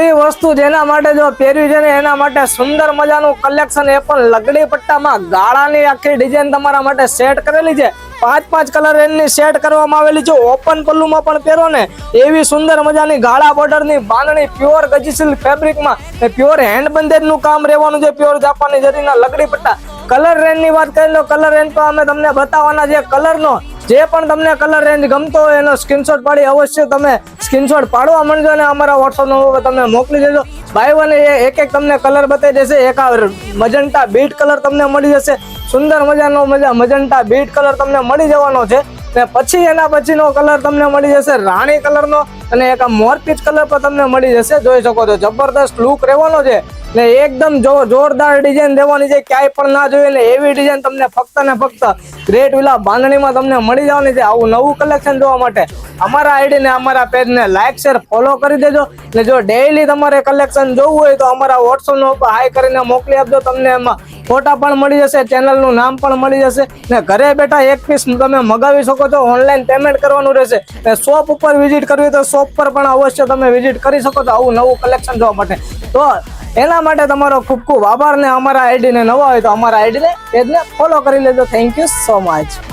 એ વસ્તુ જેના માટે જો પહેર્યું છે ને એના માટે સુંદર મજાનું કલેક્શન, એ પણ લગડી પટ્ટામાં ગાળાની આખી ડિઝાઇન તમારા માટે સેટ કરેલી છે. 5 કલર રેન્જની સેટ કરવામાં આવેલી છે. ઓપન પલ્લુમાં પણ પહેરો ને એવી સુંદર મજાની ગાળા બોર્ડરની બાંધણી પ્યોર ગજીસિલ ફેબ્રિકમાં, પ્યોર હેન્ડ બંધેજનું કામ રહેવાનું છે. પ્યોર જાપાની જરીના લગડી પટ્ટા. કલર રેન્જની વાત કરી લો, કલર રેન્જ તો અમે તમને બતાવવાના છે. કલરનો જે પણ તમને કલર રેન્જ ગમતો હોય એનો સ્ક્રીનશોટ પાડી અવશ્ય તમે સ્ક્રીનશોટ પાડવા માંડજો અને અમારા વોટ્સઅપ નંબર પર તમે મોકલી દેજો. બાય વન એક તમને કલર બતાવી દેશે. એક મજન્ટા બીટ કલર તમને મળી જશે. સુંદર મજાનો મજન્ટા બીટ કલર તમને મળી જવાનો છે. ને પછી એના પછીનો કલર તમને મળી જશે રાણી કલરનો, અને એક મોરપીચ કલર પર તમને મળી જશે. જોઈ શકો છો જબરદસ્ત લુક રહેવાનો છે ને એકદમ જોરદાર ડિઝાઇન દેવાની છે. ક્યાંય પણ ના જોઈએ ને એવી ડિઝાઇન તમને ફક્ત ને ફક્ત ગ્રેટ વિલા બાંધણીમાં તમને મળી જવાની છે. આવું નવું કલેક્શન જોવા માટે અમારા આઈડી ને અમારા પેજને લાઈક શેર ફોલો કરી દેજો. ને જો ડેઈલી તમારે કલેક્શન જોવું હોય તો અમારા વોટ્સઅપ ઉપર હાઈ કરીને મોકલી આપજો. તમને એમાં ફોટા પણ મળી જશે, ચેનલનું નામ પણ મળી જશે ને ઘરે બેઠા એક પીસ તમે મગાવી શકો છો. ઓનલાઈન પેમેન્ટ કરવાનું રહેશે. ને શોપ ઉપર વિઝિટ કરવી તો શોપ પર પણ અવશ્ય તમે વિઝિટ કરી શકો છો આવું નવું કલેક્શન જોવા માટે. તો એના માટે તમારો ખૂબ ખૂબ આભાર. ને અમારા આઈડી ને નવા હોય તો અમારા આઈડી ને પેજને ફોલો કરી લેજો. Thank you so much.